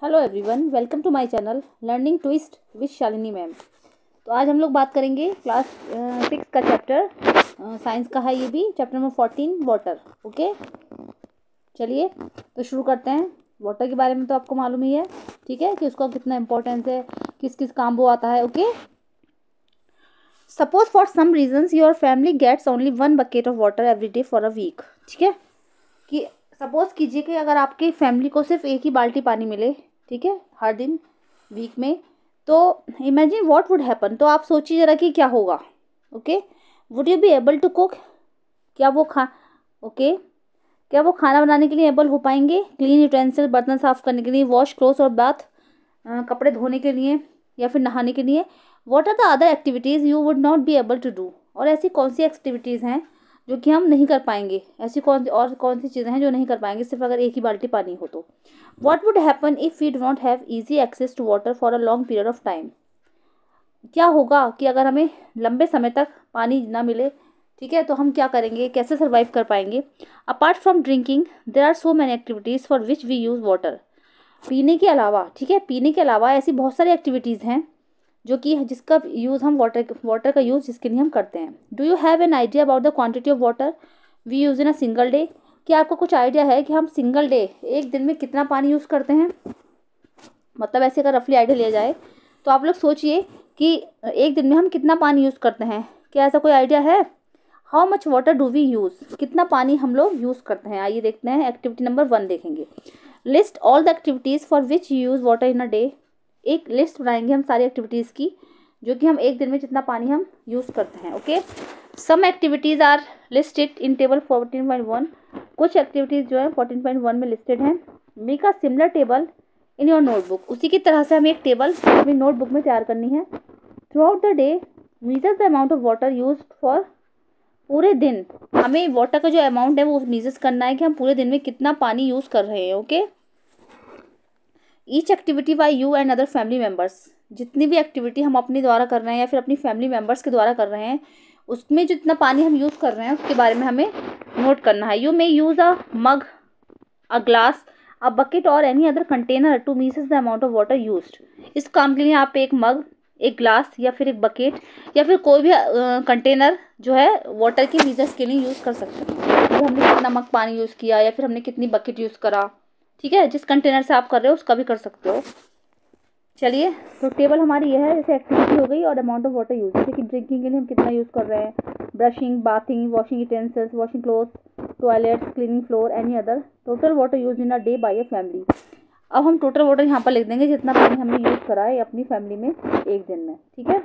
Hello everyone, welcome to my channel learning twist with Shalini ma'am. तो आज हम लोग बात करेंगे क्लास 6 का चैप्टर साइंस का है, ये भी चैप्टर नंबर 14 वाटर। ओके, चलिए तो शुरू करते हैं। वाटर के बारे में तो आपको मालूम ही है, ठीक है, कि उसका कितना इंपॉर्टेंस है, किस किस काम वो आता है। Okay, suppose for some reasons your family gets only 1 bucket of water every day for a week. ठीक है, कि सपोज कीजिए कि अगर आपकी फैमिली को सिर्फ एक ही बाल्टी पानी मिले, ठीक है, हर दिन वीक में, तो इमेजिन व्हाट वुड हैपन। तो आप सोचिए जरा कि क्या होगा। Okay, would you be able to cook? क्या वो खा ओके क्या वो खाना बनाने के लिए एबल हो पाएंगे? क्लीन यूटेंसिल, बर्तन साफ करने के लिए, वॉश क्लोथ्स और बाथ, कपड़े धोने के लिए या फिर नहाने के लिए। What are the other activities you would not be able to do? और ऐसी कौन सी एक्टिविटीज़ हैं जो कि हम नहीं कर पाएंगे? ऐसी कौन सी चीज़ें हैं जो नहीं कर पाएंगे सिर्फ अगर एक ही बाल्टी पानी हो तो? What would happen if we do not have easy access to water for a long period of time? क्या होगा कि अगर हमें लंबे समय तक पानी ना मिले, ठीक है, तो हम क्या करेंगे, कैसे सर्वाइव कर पाएंगे? Apart from drinking there are so many activities for which we use water. पीने के अलावा, ठीक है, पीने के अलावा ऐसी बहुत सारी एक्टिविटीज़ हैं जो कि जिसका यूज़ हम वाटर का यूज़ जिसके लिए हम करते हैं। Do you have an idea about the quantity of water we use in a single day? क्या आपको कुछ आइडिया है कि हम सिंगल डे, एक दिन में, कितना पानी यूज़ करते हैं? मतलब ऐसे अगर रफली आइडिया लिया जाए तो आप लोग सोचिए कि एक दिन में हम कितना पानी यूज़ करते हैं। क्या ऐसा कोई आइडिया है? How much water do we use? कितना पानी हम लोग यूज़ करते हैं? आइए देखते हैं, एक्टिविटी नंबर 1 देखेंगे। List all the activities for which you use water in a day. एक लिस्ट बनाएंगे हम सारी एक्टिविटीज़ की जो कि हम एक दिन में जितना पानी हम यूज़ करते हैं। Okay, some activities are listed in table 14.1। कुछ एक्टिविटीज़ जो है 14.1 में लिस्टेड हैं। Make a similar table in your notebook. उसी की तरह से हमें एक टेबल अपनी नोटबुक में तैयार करनी है। Through out the day major the amount of water use for. पूरे दिन हमें वाटर का जो अमाउंट है वो मेजर करना है कि हम पूरे दिन में कितना पानी यूज़ कर रहे हैं। Okay, each activity by you and other family members. जितनी भी एक्टिविटी हम अपने द्वारा कर रहे हैं या फिर अपनी फैमिली मेम्बर्स के द्वारा कर रहे हैं, उसमें जितना पानी हम यूज़ कर रहे हैं उसके बारे में हमें नोट करना है। You may use a mug, a glass, a bucket और any other container to measure the amount of water used. इस काम के लिए आप एक मग, एक ग्लास या फिर एक बकेट या फिर कोई भी कंटेनर जो है वाटर के मेजर्स के लिए यूज़ कर सकते हैं। तो हमने कितना मग पानी यूज़ किया या फिर हमने कितनी बकेट यूज़ करा, ठीक है, जिस कंटेनर से आप कर रहे हो उसका भी कर सकते हो। चलिए, तो टेबल हमारी यह है, जैसे एक्टिविटी हो गई और अमाउंट ऑफ वाटर यूज, जैसे कि ड्रिंकिंग के लिए हम कितना यूज़ कर रहे हैं, brushing, bathing, washing utensils, washing clothes, toilets, cleaning floor, any other. Total water use in a day by a family. अब हम टोटल वाटर यहाँ पर लिख देंगे जितना पानी हमने यूज़ करा है अपनी फैमिली में एक दिन में, ठीक है।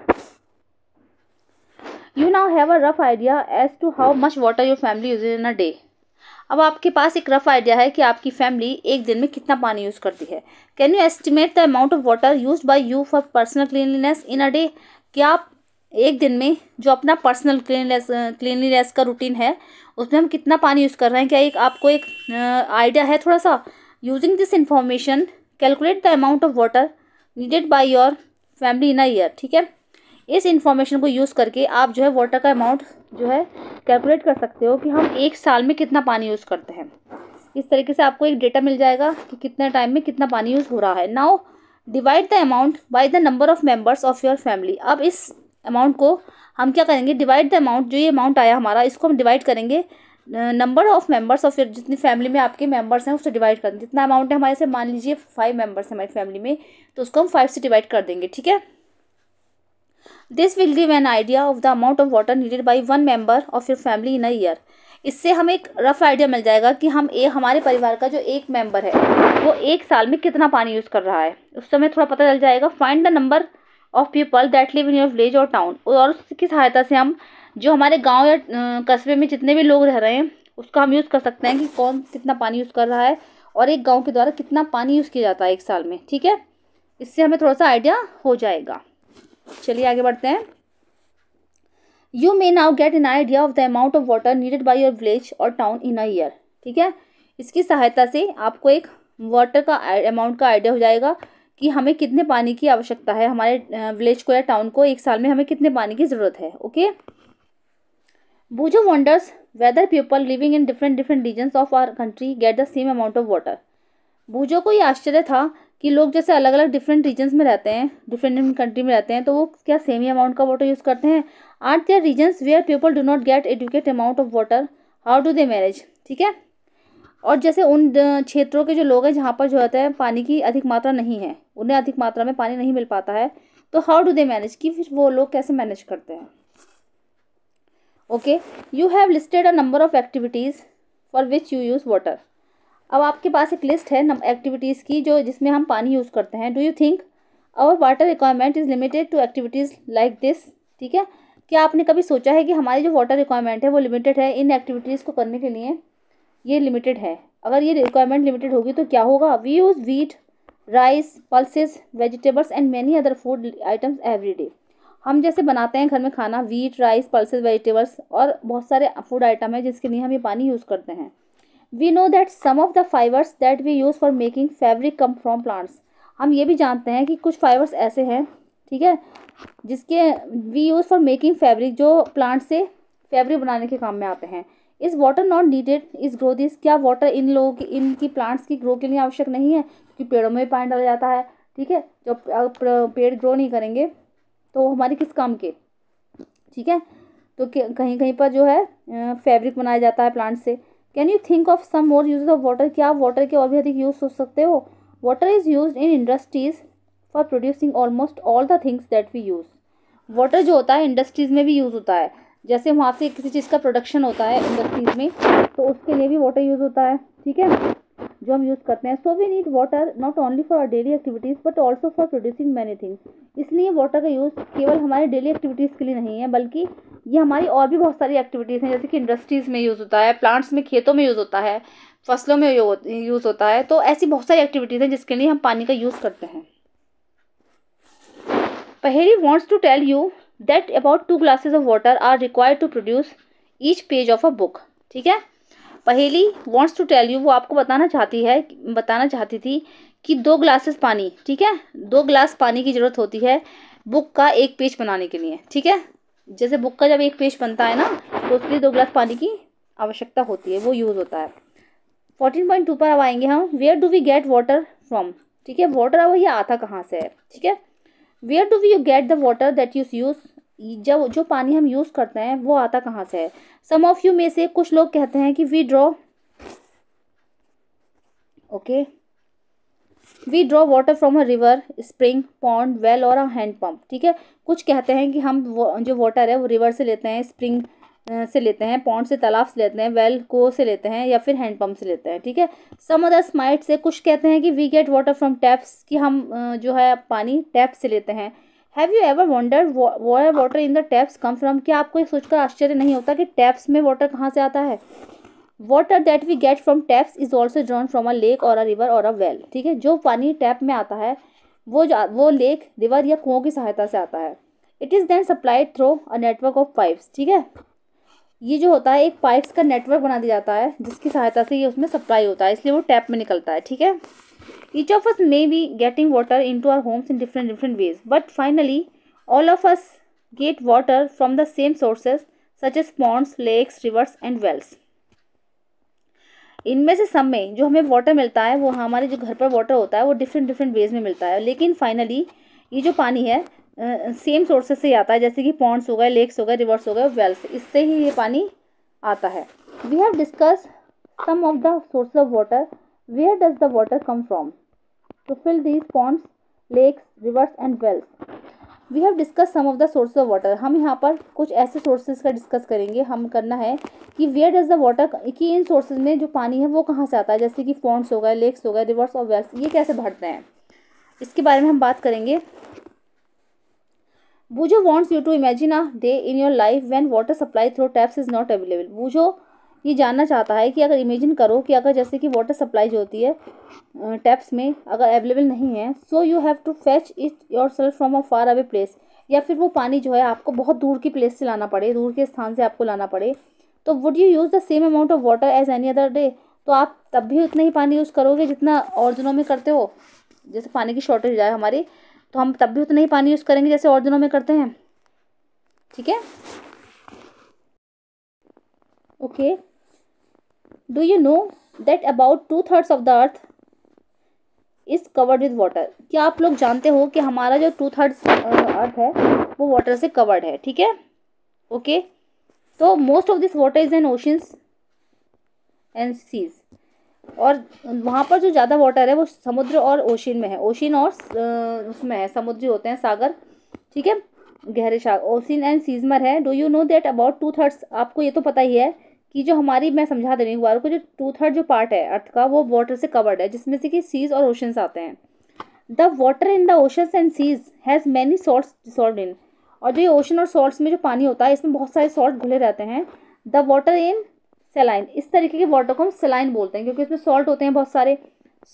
You now have a rough idea as to how much water your family use in a day. अब आपके पास एक रफ आइडिया है कि आपकी फैमिली एक दिन में कितना पानी यूज़ करती है। Can you estimate the amount of water use by you for personal cleanliness in a day? क्या आप एक दिन में जो अपना पर्सनल क्लीनलीनेस का रूटीन है उसमें हम कितना पानी यूज़ कर रहे हैं, क्या एक आपको एक आइडिया है थोड़ा सा? Using this information calculate the amount of water needed by your family in a year. ठीक है, इस इंफॉर्मेशन को यूज़ करके आप जो है वाटर का अमाउंट जो है कैलकुलेट कर सकते हो कि हम एक साल में कितना पानी यूज़ करते हैं। इस तरीके से आपको एक डेटा मिल जाएगा कि कितने टाइम में कितना पानी यूज़ हो रहा है। Now divide the amount by the number of members of your family. अब इस अमाउंट को हम क्या करेंगे, डिवाइड द अमाउंट, जो ये अमाउंट आया हमारा, इसको हम डिवाइड करेंगे number of members of your, जितनी फैमिली में आपके मेंबर्स हैं उससे डिवाइड कर देंगे। जितना अमाउंट है हमारे से, मान लीजिए 5 मेंबर्स हैं हमारी फैमिली में, तो उसको हम 5 से डिवाइड कर देंगे। ठीक है, this will give an idea of the amount of water needed by 1 member of your family in a year. इससे हमें एक रफ आइडिया मिल जाएगा कि हमारे परिवार का जो एक मेंबर है वो एक साल में कितना पानी यूज़ कर रहा है। उस समय थोड़ा पता चल जाएगा। Find the number of people that live in your village और टाउन। और उसकी सहायता से हम जो हमारे गाँव या कस्बे में जितने भी लोग रह रहे हैं उसका हम यूज़ कर सकते हैं कि कौन कितना पानी यूज़ कर रहा है और एक गाँव के द्वारा कितना पानी यूज़ किया जाता है एक साल में। ठीक है, इससे हमें थोड़ा सा आइडिया हो जाएगा। चलिए आगे बढ़ते हैं। You may now get an idea of the amount of water needed by your village और टाउन इन अ ईयर। ठीक है, इसकी सहायता से आपको एक वाटर का अमाउंट का आइडिया हो जाएगा कि हमें कितने पानी की आवश्यकता है, हमारे विलेज को या टाउन को एक साल में हमें कितने पानी की ज़रूरत है। Okay, Boojho wonders whether people living in different regions of our country get the same amount of water. Boojho को ये आश्चर्य था कि लोग जैसे अलग अलग डिफरेंट रीजन्स में रहते हैं, डिफरेंट कंट्री में रहते हैं, तो वो क्या सेम ही अमाउंट का वाटर यूज़ करते हैं? Are there reasons where people do not get adequate amount of water, how do they manage? ठीक है। और जैसे उन क्षेत्रों के जो लोग हैं जहाँ पर जो होता है पानी की अधिक मात्रा नहीं है, उन्हें अधिक मात्रा में पानी नहीं मिल पाता है, तो हाउ डू दे मैनेज, कि फिर वो लोग कैसे मैनेज करते हैं? Okay, you have listed a number of activities for which you use water. अब आपके पास एक लिस्ट है एक्टिविटीज़ की जो जिसमें हम पानी यूज़ करते हैं। Do you think our water requirement is limited to activities like this? ठीक है, क्या आपने कभी सोचा है कि हमारी जो वाटर रिक्वायरमेंट है वो लिमिटेड है इन एक्टिविटीज़ को करने के लिए? ये लिमिटेड है। अगर ये रिक्वायरमेंट लिमिटेड होगी तो क्या होगा? We use wheat, rice, pulses, vegetables and many other food items every day. हम जैसे बनाते हैं घर में खाना, वीट, राइस, पल्सेस, वेजिटेबल्स और बहुत सारे फूड आइटम है जिसके लिए हम ये पानी यूज़ करते हैं। We know that some of the fibres that we use for making fabric come from plants. हम ये भी जानते हैं कि कुछ फाइबर्स ऐसे हैं, ठीक है, जिसके we use for making fabric, जो प्लांट से फैब्रिक बनाने के काम में आते हैं। Is water not needed is growth, is क्या वाटर इन लोगों की, इनकी प्लांट्स की ग्रो के लिए आवश्यक नहीं है? क्योंकि पेड़ों में भी पानी डाला जाता है, ठीक है। जब पेड़ ग्रो नहीं करेंगे तो हमारे किस काम के? ठीक है, तो कहीं कहीं पर जो है फैब्रिक बनाया जाता है प्लांट से। Can you think of some more use of water, क्या आप वाटर के और भी अधिक यूज सोच सकते हो? Water is use in industries for producing almost all the things that we use. Water जो होता है इंडस्ट्रीज़ में भी यूज़ होता है। जैसे वहाँ से किसी चीज़ का प्रोडक्शन होता है इंडस्ट्रीज़ में, तो उसके लिए भी वाटर यूज़ होता है, ठीक है, जो हम यूज़ करते हैं। So we need water not only for our daily activities but also for producing many things. इसलिए वाटर का यूज़ केवल हमारे डेली एक्टिविटीज़ के लिए नहीं है, बल्कि ये हमारी और भी बहुत सारी एक्टिविटीज़ हैं, जैसे कि इंडस्ट्रीज़ में यूज़ होता है, प्लांट्स में, खेतों में यूज़ होता है, फसलों में यूज़ होता है। तो ऐसी बहुत सारी एक्टिविटीज़ हैं जिसके लिए हम पानी का यूज़ करते हैं। Paheli wants to tell you that about 2 glasses of water are required to produce each page of a book। ठीक है, पहेली wants to tell you, वो आपको बताना चाहती थी कि 2 ग्लासेस पानी, ठीक है, 2 ग्लास पानी की ज़रूरत होती है बुक का एक पेज बनाने के लिए। ठीक है, जैसे बुक का जब एक पेज बनता है ना, तो उसके लिए 2 ग्लास पानी की आवश्यकता होती है, वो यूज़ होता है। 14.2 पर अब आएंगे हम, where do we get water from. ठीक है, वाटर अब ये आता कहाँ से है? ठीक है, where do we you get the water that you use, जब जो पानी हम यूज़ करते हैं वो आता कहाँ से है? सम ऑफ यू में से कुछ लोग कहते हैं कि we draw draw water from a river, spring, pond, well और अ हैंड पंप। ठीक है, कुछ कहते हैं कि हम जो वाटर है वो रिवर से लेते हैं, स्प्रिंग से लेते हैं, पॉन्ड से, तालाब से लेते हैं, वेल को से लेते हैं, या फिर हैंड पंप से लेते हैं। ठीक है, सम अदर्स माइट से, कुछ कहते हैं कि we get water from taps, कि हम जो है पानी टैप से लेते हैं। Have you ever wondered where water in the taps come from, क्या आपको ये सोचकर आश्चर्य नहीं होता कि टैप्स में वाटर कहाँ से आता है? Water that we get from taps is also drawn from a lake और अ रिवर और अ वेल। ठीक है, जो पानी टैप में आता है वो लेक, रिवर या कुओं की सहायता से आता है। It is then supplied through a network of pipes. ठीक है, ये जो होता है एक पाइप्स का नेटवर्क बना दिया जाता है जिसकी सहायता से ये उसमें सप्लाई होता है, इसलिए वो टैप में निकलता है। ठीक है, each of us may be getting water into our homes in different ways, but finally all of us get water from the same sources such as ponds, lakes, rivers and wells. इनमें से सब में जो हमें water मिलता है, वो हमारे जो घर पर वाटर होता है वो डिफरेंट वेज में मिलता है, लेकिन फाइनली ये जो पानी है सेम सोर्सेज से ही आता है, जैसे कि पॉन्ड्स हो गए, लेक्स हो गए, रिवर्स हो गए, वेल्स, इससे ही ये पानी आता है। We have discuss some of the source of water, where does the water come from to fill these ponds, lakes, rivers and wells. We have discuss some of the source of water, हम यहाँ पर कुछ ऐसे sources का discuss करेंगे, हम करना है कि वेयर डज द वाटर, कि इन सोर्सेज में जो पानी है वो कहाँ से आता है, जैसे कि पॉन्ड्स हो गए, लेक्स हो गए, रिवर्स और वेल्स, ये कैसे भरते हैं, इसके बारे में हम बात करेंगे। Bujo wants you to imagine a day in your life when water supply through taps is not available। बूझो ये जानना चाहता है कि अगर इमेजिन करो कि अगर जैसे कि वाटर सप्लाई जो होती है टैप्स में अगर अवेलेबल नहीं है, so you have to fetch it yourself from a far away place, या फिर वो पानी जो है आपको बहुत दूर की प्लेस से लाना पड़े, दूर के स्थान से आपको लाना पड़े, तो would you use the same amount of water as any other day, तो आप तब भी उतना ही पानी यूज़ करोगे जितना और दिनों में करते हो। जैसे पानी की शॉर्टेज जाए हमारी, तो हम तब भी उतना ही पानी यूज़ करेंगे जैसे और दिनों में करते हैं। ठीक है, okay, do you know that about 2/3 of the earth is covered with water. क्या आप लोग जानते हो कि हमारा जो 2/3 अर्थ है वो वाटर से कवर्ड है, ठीक है, ओके। तो most of this water is in oceans and seas, और वहाँ पर जो ज़्यादा वाटर है वो समुद्र और ओशन में है, ओशन और उसमें है, समुद्री होते हैं, सागर, ठीक है, गहरे सागर, ओशन एंड सीज में है। Do you know that about 2/3, आपको ये तो पता ही है कि जो हमारी, मैं समझा दे रही हूँ एक बार को, जो 2/3 जो पार्ट है अर्थ का वो वाटर से कवर्ड है, जिसमें से कि सीज और ओशंस आते हैं। The water in the oceans and seas has many salts dissolved in, और जो ये ओशन और सॉल्ट्स में जो पानी होता है इसमें बहुत सारे सॉल्ट घुले रहते हैं। द वाटर इन सेलाइन, इस तरीके के वाटर को हम सेलाइन बोलते हैं क्योंकि इसमें सॉल्ट होते हैं बहुत सारे।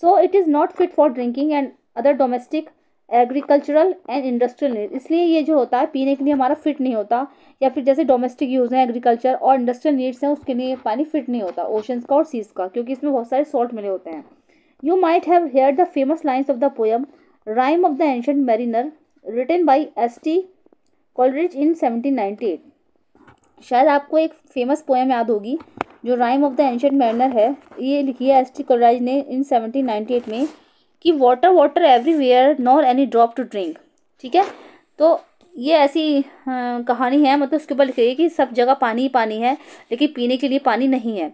So it is not fit for drinking and other domestic agricultural and industrial need, इसलिए ये जो होता है पीने के लिए हमारा फिट नहीं होता, या फिर जैसे डोमेस्टिक यूज़ है, एग्रीकल्चर और इंडस्ट्रियल नीड्स हैं, उसके लिए ये पानी फिट नहीं होता ओशंस का और सीज का, क्योंकि इसमें बहुत सारे सॉल्ट मिले होते हैं। You might have heard the famous lines of the poem rime of the ancient mariner written by S T. Coleridge in 1798। शायद आपको एक फेमस पोएम याद होगी जो rime of the ancient mariner है, ये लिखी है एस.टी. कोलराइज ने इन 1798 में, कि water water everywhere nor any drop to drink, ठीक है। तो ये ऐसी कहानी है, मतलब उसके ऊपर लिख रही है कि सब जगह पानी ही पानी है लेकिन पीने के लिए पानी नहीं है।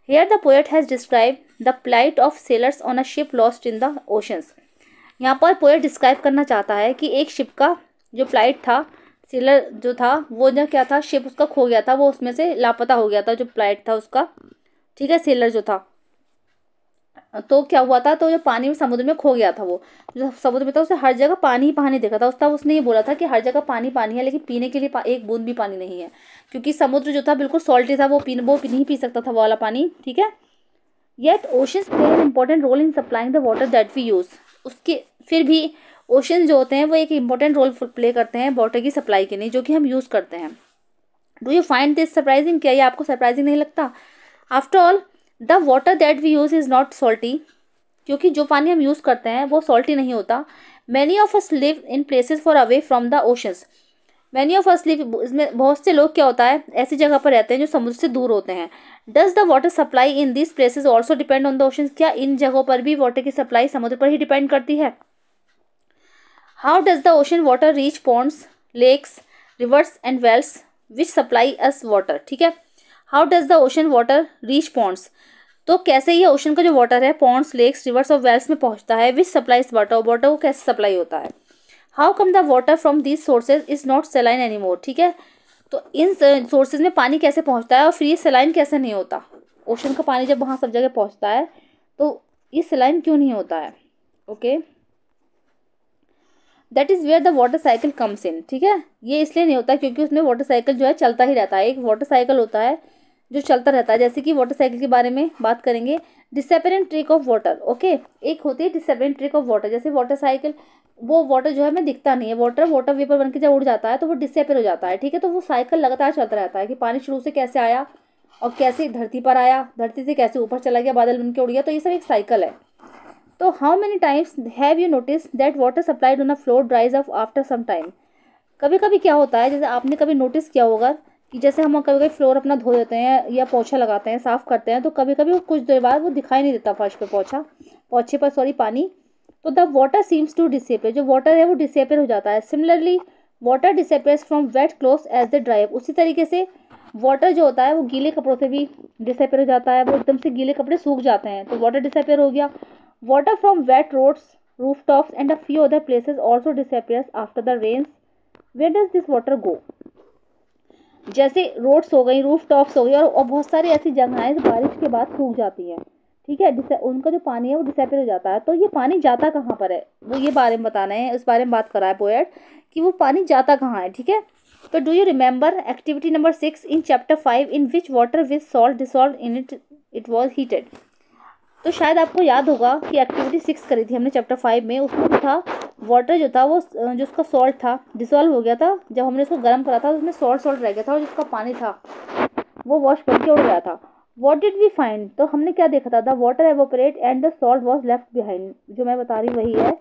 Here the poet has describe the plight of sailors on a ship lost in the oceans. यहाँ पर पोएट डिस्क्राइब करना चाहता है कि एक शिप का जो फ्लाइट था, सेलर जो था वो जो क्या था, शिप उसका खो गया था, वो उसमें से लापता हो गया था जो फ्लाइट था उसका, ठीक है, सेलर जो था। तो क्या हुआ था, तो जो पानी में समुद्र में खो गया था, वो जो समुद्र में था उसे हर जगह पानी ही पानी देखा था, उसने ये बोला था कि हर जगह पानी पानी है लेकिन पीने के लिए एक बूंद भी पानी नहीं है, क्योंकि समुद्र जो था बिल्कुल सॉल्टी था, वो नहीं पी सकता था वो वाला पानी, ठीक है। Yet oceans play an important role in supplying the water that we use, उसके फिर भी ओशन जो होते हैं वो एक इम्पोर्टेंट रोल प्ले करते हैं वाटर की सप्लाई के लिए जो कि हम यूज़ करते हैं। Do you find this surprising, क्या ये आपको सरप्राइजिंग नहीं लगता? After all the water that we use is not salty, क्योंकि जो पानी हम यूज़ करते हैं वो सॉल्टी नहीं होता। Many of us live in places for away from the oceans, many of us live, इसमें बहुत से लोग क्या होता है ऐसी जगह पर रहते हैं जो समुद्र से दूर होते हैं। Does the water supply in this places also depend on the oceans, क्या इन जगहों पर भी वाटर की सप्लाई समुद्र पर ही डिपेंड करती है? How does the ocean water reach ponds, lakes, rivers and wells which supply us water, ठीक है। How does the ocean water reach ponds, तो कैसे ये ओशन का जो वाटर है पॉन्ड्स, लेक्स, रिवर्स और वेल्स में पहुंचता है, विच सप्लाइज वाटर, वाटर को कैसे सप्लाई होता है। How come the water from these sources is not सेलाइन any more, ठीक है, तो इन सोर्सेज में पानी कैसे पहुंचता है और फिर ये सेलाइन कैसे नहीं होता। ओशन का पानी जब वहाँ सब जगह पहुंचता है तो ये सेलाइन क्यों नहीं होता है, okay. That is where the water cycle comes in, ठीक है, ये इसलिए नहीं होता क्योंकि उसमें वाटर साइकिल जो है चलता ही रहता है, एक वाटर साइकिल होता है जो चलता रहता है। जैसे कि वाटर साइकिल के बारे में बात करेंगे, disappearance trick of water, okay, एक होती है डिसअपियरेंस ट्रिक ऑफ वाटर, जैसे वाटर साइकिल, वो वाटर जो है हमें दिखता नहीं है, वाटर वेपर बन के जब उड़ जाता है तो वो डिसअपियर हो जाता है, ठीक है। तो वो साइकिल लगातार चलता रहता है कि पानी शुरू से कैसे आया और कैसे धरती पर आया, धरती से कैसे ऊपर चला गया, बादल बन के उड़ गया, तो ये सब एक साइकिल है। तो how many times have you notice that water supplied on a floor dries up after some time, कभी कभी क्या होता है, जैसे आपने कभी नोटिस किया होगा कि जैसे हम कभी कभी फ्लोर अपना धो देते हैं या पोछा लगाते हैं, साफ़ करते हैं, तो कभी कभी कुछ देर बाद वो दिखाई नहीं देता फर्श पे, पोछे पर सॉरी पानी, तो the water seems to disappear, जो वाटर है वो डिसअपियर हो जाता है। Similarly water disappears from wet clothes as they dry up, उसी तरीके से वाटर जो होता है वो गीले कपड़ों से भी डिसअपियर हो जाता है, वो एकदम से गीले कपड़े सूख जाते हैं तो वाटर डिसअपियर हो गया। Water from wet roads, rooftops and a few other places also disappears after the rains. Where does this water go? जैसे रोड्स हो गई, रूफ टॉप्स हो गई, और बहुत सारी ऐसी जगह हैं जो बारिश के बाद सूख जाती हैं, ठीक है, उनका जो पानी है वो डिसअपियर हो जाता है। तो ये पानी जाता कहाँ पर है, वो ये बारे में बताना है, इस बारे में बात कर रहा है पोएट कि वो पानी जाता कहाँ है, ठीक है। तो do you remember activity number 6 in chapter 5 in which water with salt dissolve in it was heated, तो शायद आपको याद होगा कि एक्टिविटी 6 करी थी हमने चैप्टर 5 में, उसमें जो था वाटर जो था वो जो उसका सॉल्ट था डिसॉल्व हो गया था, जब हमने उसको गर्म करा था उसमें सॉल्ट रह गया था और जिसका पानी था वो वॉश करके उड़ गया था। व्हाट डिड वी फाइंड, तो हमने क्या देखा था, the water evaporate and the salt was left behind, जो मैं बता रही वही है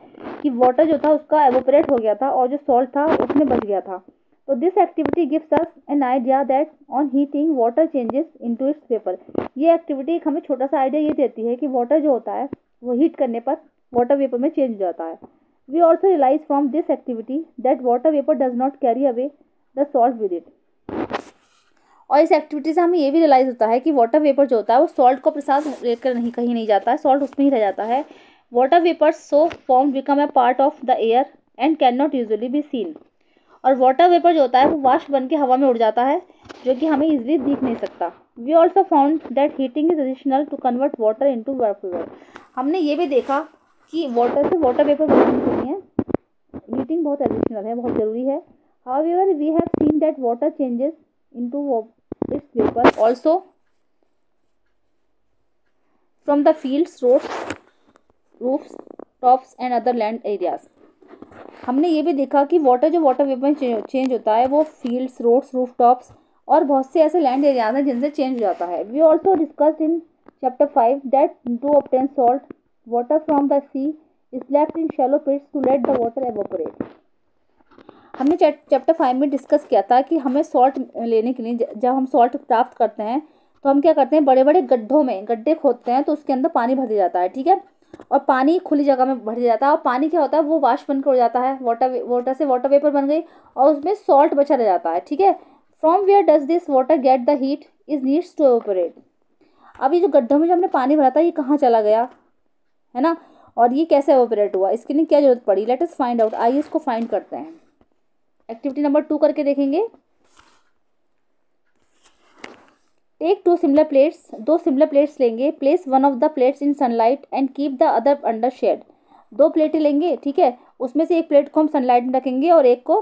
कि वाटर जो था उसका एवोपरेट हो गया था और जो सॉल्ट था उसमें बच गया था। तो this activity gives us an idea that on heating water changes into its vapour, ये एक्टिविटी हमें छोटा सा आइडिया ये देती है कि वाटर जो होता है वो हीट करने पर वाटर वेपर में चेंज हो जाता है। We also realise from this activity that water vapour does not carry away the salt with it. और इस एक्टिविटी से हमें ये भी रियलाइज होता है कि वाटर वेपर जो होता है वो सॉल्ट को अपने साथ लेकर नहीं कहीं नहीं जाता है, सॉल्ट उसमें ही रह जाता है। Water vapours so form become a part of the air and can not usually be seen. और वाटर वेपर जो होता है वो वाष्प बन के हवा में उड़ जाता है, जो कि हमें इजीली दिख नहीं सकता। We also found that heating is additional to convert water into vapour. हमने ये भी देखा कि वाटर से वाटर वेपर बनाने के लिए हीटिंग बहुत एडिशनल है, बहुत ज़रूरी है। However we have seen that water changes into its vapor also from the fields, roofs, tops and other land areas। हमने ये भी देखा कि जो वाटर वेपर चेंज होता है वो फील्ड्स, रोड्स, रूफ टॉप्स और बहुत से ऐसे लैंड एरियाज हैं जिनसे चेंज हो जाता है। We also discussed in chapter 5 that to obtain salt water from the sea is left in shallow pits to let the water evaporate. हमने चैप्टर 5 में डिस्कस किया था कि हमें सॉल्ट लेने के लिए जब हम सॉल्ट प्राप्त करते हैं तो हम क्या करते हैं, बड़े बड़े गड्ढों में गड्ढे खोदते हैं तो उसके अंदर पानी भर दिया जाता है, ठीक है। और पानी खुली जगह में भर दिया जाता है और पानी क्या होता है वो वाष्प बनकर उड़ जाता है, वाटर से वाटर वेपर बन गई और उसमें सॉल्ट बचा रह जाता है, ठीक है। From where does this water get the heat is needs to evaporate. अब ये जो गड्ढों में जो हमने पानी भरा था ये कहाँ चला गया, है ना, और ये कैसे एवोपरेट हुआ, इसके लिए क्या जरूरत पड़ी। लेट अस फाइंड आउट, आइए इसको फाइंड करते हैं। एक्टिविटी नंबर 2 करके देखेंगे। टेक दो सिमिलर प्लेट्स लेंगे। Place one of the plates in sunlight and keep the other under shade. दो प्लेटें लेंगे, ठीक है, उसमें से एक प्लेट को हम सनलाइट में रखेंगे और एक को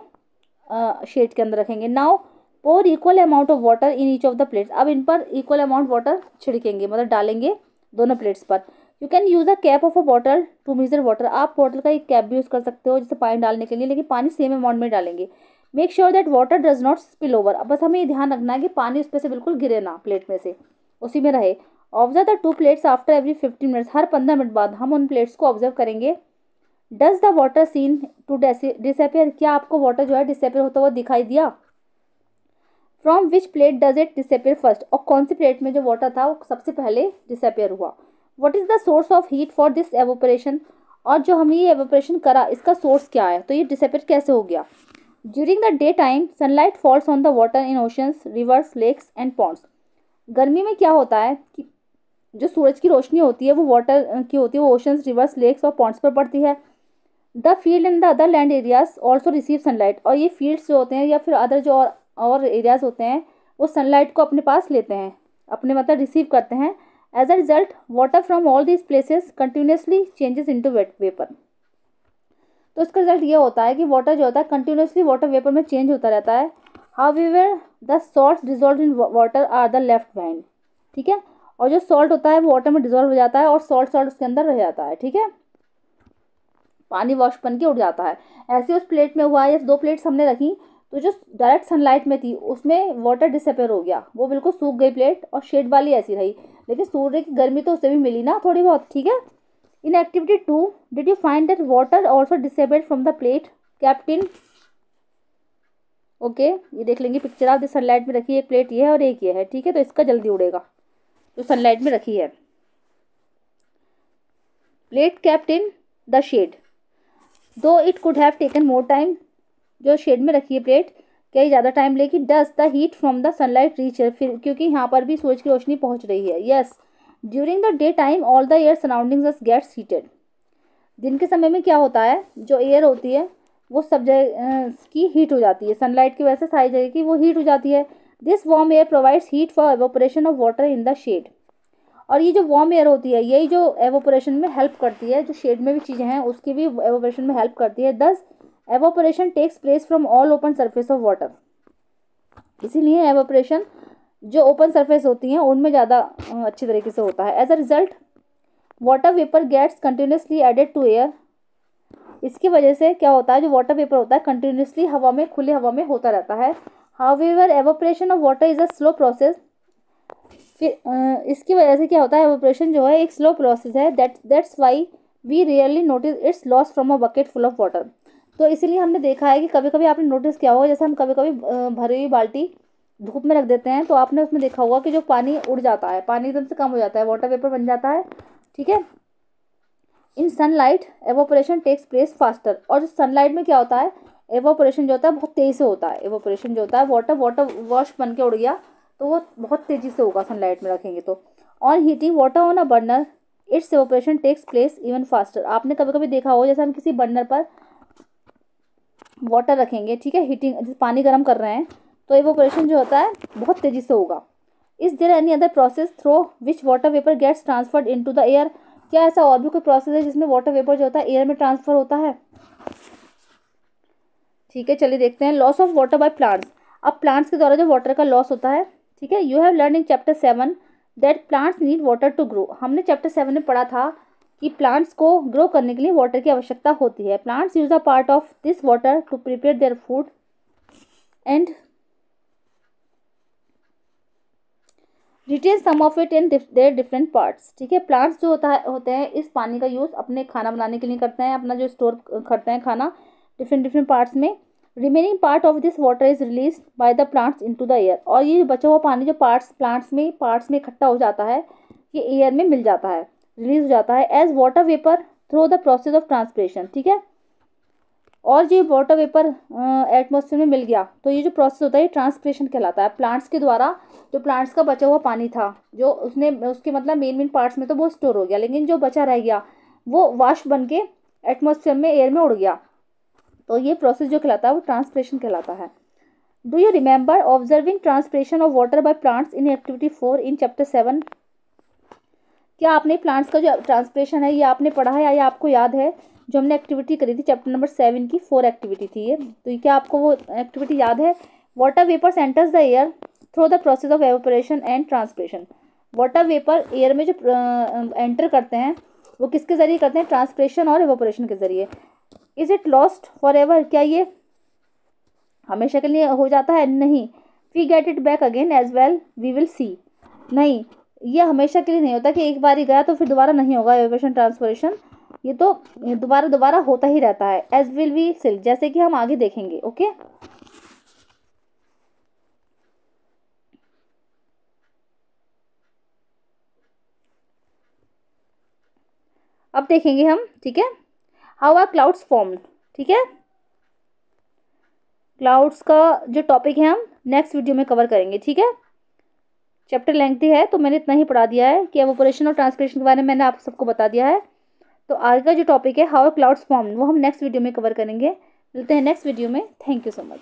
शेड के अंदर रखेंगे। Now pour equal amount of water in each of the plates. अब इन पर इक्वल अमाउंट वाटर छिड़केंगे, मतलब डालेंगे दोनों प्लेट्स पर। You can use a cap of a bottle to measure water. आप बॉटल का एक कैप भी यूज़ कर सकते हो जैसे पानी डालने के लिए, लेकिन पानी सेम अमाउंट में डालेंगे। Make sure that water does not spill over. अब बस हमें ये ध्यान रखना है कि पानी उस पर से बिल्कुल गिरे ना, प्लेट में से उसी में रहे। Observe the 2 plates after every 15 minutes. हर 15 मिनट बाद हम उन प्लेट्स को ऑब्जर्व करेंगे। Does the water seen to disappear. क्या आपको वाटर जो है डिसअपियर होता हुआ दिखाई दिया। From which plate does it disappear first. और कौन सी प्लेट में जो वाटर था वो सबसे पहले डिसअपियर हुआ। What is the source of heat for this evaporation. और जो हमने ये एवोपरेशन करा इसका सोर्स क्या है, तो ये डिसअपियर कैसे हो गया। During the day time sunlight falls on the water in oceans, rivers, lakes and ponds. गर्मी में क्या होता है कि जो सूरज की रोशनी होती है वो वाटर की होती है, वो ओशंस, रिवर्स, लेक्स और पॉन्ड्स पर पड़ती है। The field and the other land areas also receive sunlight. और ये फील्ड्स जो होते हैं या फिर अदर जो और एरियाज होते हैं वो सनलाइट को अपने पास लेते हैं, अपने मतलब रिसीव करते हैं। As a result water from all these places continuously changes into wet vapour. तो इसका रिजल्ट ये होता है कि वाटर जो होता है कंटिन्यूसली वाटर वेपर में चेंज होता रहता है। However the salts dissolve in water are the left behind, ठीक है। और जो सॉल्ट होता है वो वाटर में डिजॉल्व हो जाता है और सॉल्ट उसके अंदर रह जाता है, ठीक है, पानी वाष्प बन के उड़ जाता है। ऐसे उस प्लेट में हुआ है, 2 प्लेट्स हमने रखी तो जो डायरेक्ट सनलाइट में थी उसमें वाटर डिसअपियर हो गया, वो बिल्कुल सूख गई प्लेट, और शेड वाली ऐसी रही, लेकिन सूर्य की गर्मी तो उसे भी मिली ना थोड़ी बहुत, ठीक है। In activity 2, did you find that water also disappeared from the plate kept in? Okay, ये देख लेंगे पिक्चर आप, सनलाइट में रखी एक प्लेट ये है और एक ये है, ठीक है, तो इसका जल्दी उड़ेगा जो सनलाइट में रखी है। Plate kept in the shade, though it could have taken more time। जो शेड में रखी है प्लेट कई ज़्यादा टाइम लेगी। Does the heat from the sunlight reach, फिर क्योंकि यहाँ पर भी सूरज की रोशनी पहुँच रही है। Yes, during the day time all the air surroundings us gets heated. दिन के समय में क्या होता है, जो एयर होती है वो सब जगह की हीट हो जाती है, सनलाइट की वजह से सारी जगह की वो हीट हो जाती है। This warm air provides heat for evaporation of water in the shade. और ये जो वार्म एयर होती है यही जो एवोपरेशन में हेल्प करती है, जो शेड में भी चीज़ें हैं उसकी भी एवोपरेशन में हेल्प करती है। Thus evaporation takes place from all open surface of water. इसीलिए एवोपरेशन जो ओपन सरफेस होती हैं उनमें ज़्यादा अच्छी तरीके से होता है। As a result water vapour gets continuously added to air. इसकी वजह से क्या होता है, जो वाटर वेपर होता है कंटिन्यूसली हवा में, खुली हवा में होता रहता है। However evaporation of water is a slow process. फिर इसकी वजह से क्या होता है, एवोपरेशन जो है एक स्लो प्रोसेस है। That's why we rarely notice its loss from a bucket full of water. तो इसीलिए हमने देखा है कि कभी कभी आपने नोटिस किया होगा, जैसे हम कभी कभी भरी हुई बाल्टी धूप में रख देते हैं तो आपने उसमें देखा होगा कि जो पानी उड़ जाता है, पानी एकदम से कम हो जाता है, वाटर वेपर बन जाता है, ठीक है। In sunlight evaporation takes place faster, और जो सनलाइट में क्या होता है, एवोपरेशन जो होता है बहुत तेज़ी से होता है। एवोपरेशन जो होता है, वाटर वाटर वॉश बन के उड़ गया तो वो बहुत तेज़ी से होगा सनलाइट में रखेंगे तो। On heating water on a burner its evaporation takes place even faster. आपने कभी कभी देखा हो, जैसे हम किसी बर्नर पर वाटर रखेंगे, ठीक है, हीटिंग जैसे पानी गर्म कर रहे हैं, तो एवोपरेशन जो होता है बहुत तेज़ी से होगा। Is there any other process through which water vapour gets transferred into the air? क्या ऐसा और भी कोई प्रोसेस है जिसमें वाटर वेपर जो होता है एयर में ट्रांसफर होता है? ठीक है, चलिए देखते हैं। Loss of water by plants. अब प्लांट्स के द्वारा जो वाटर का लॉस होता है, ठीक है, you have learn in chapter 7 that plants need water to grow. हमने चैप्टर 7 में पढ़ा था कि प्लांट्स को ग्रो करने के लिए वाटर की आवश्यकता होती है। Plants use a part of this water to prepare their food and retain some of it in their different parts. ठीक है, प्लांट्स जो होते हैं इस पानी का यूज़ अपने खाना बनाने के लिए करते हैं, अपना जो स्टोर करते हैं खाना डिफरेंट डिफरेंट पार्ट्स में। Remaining part of this water is release by the plants into the air. और ये बचा हुआ पानी जो पार्ट्स में इकट्ठा हो जाता है, ये एयर में मिल जाता है, रिलीज हो जाता है as water vapour through the process of transpiration. ठीक है, और जो वाटर वेपर एटमॉस्फेयर में मिल गया तो ये जो प्रोसेस होता है ये ट्रांसपिरेशन कहलाता है। प्लांट्स के द्वारा जो प्लांट्स का बचा हुआ पानी था, जो उसने उसके मतलब मेन पार्ट्स में तो वो स्टोर हो गया, लेकिन जो बचा रह गया वो वाष्प बन के एटमॉस्फेयर में एयर में उड़ गया, तो ये प्रोसेस जो कहलाता है वो ट्रांसपिरेशन कहलाता है। Do you remember observing transpiration of water by plants in activity 4 in chapter 7? क्या आपने प्लांट्स का जो ट्रांसपिरेशन है ये आपने पढ़ा है या ये आपको याद है? जो हमने एक्टिविटी करी थी चैप्टर नंबर 7 की 4 एक्टिविटी थी ये, तो ये क्या आपको वो एक्टिविटी याद है? Water vapour enters the air through the process of evaporation and transpiration. Water vapour air में जो एंटर करते हैं वो किसके जरिए करते हैं? ट्रांसपिरेशन और एवापोरेशन के जरिए। Is it lost forever? क्या ये हमेशा के लिए हो जाता है? नहीं। We get it back again as well we will see. नहीं, ये हमेशा के लिए नहीं होता कि एक बार ही गया तो फिर दोबारा नहीं होगा एवेपोरेशन ट्रांसपिरेशन, ये तो दोबारा दोबारा होता ही रहता है। एज विल वी सी, जैसे कि हम आगे देखेंगे। ओके, अब देखेंगे हम, ठीक है, हाउ आर क्लाउड्स फॉर्म्ड। ठीक है, क्लाउड्स का जो टॉपिक है हम नेक्स्ट वीडियो में कवर करेंगे। ठीक है, चैप्टर लेंथी है तो मैंने इतना ही पढ़ा दिया है कि एवापोरेशन और ट्रांसपिरेशन के बारे में मैंने आप सबको बता दिया है। तो आगे का जो टॉपिक है हाउ क्लाउड्स फॉर्म वो हम नेक्स्ट वीडियो में कवर करेंगे। मिलते हैं नेक्स्ट वीडियो में। Thank you so much.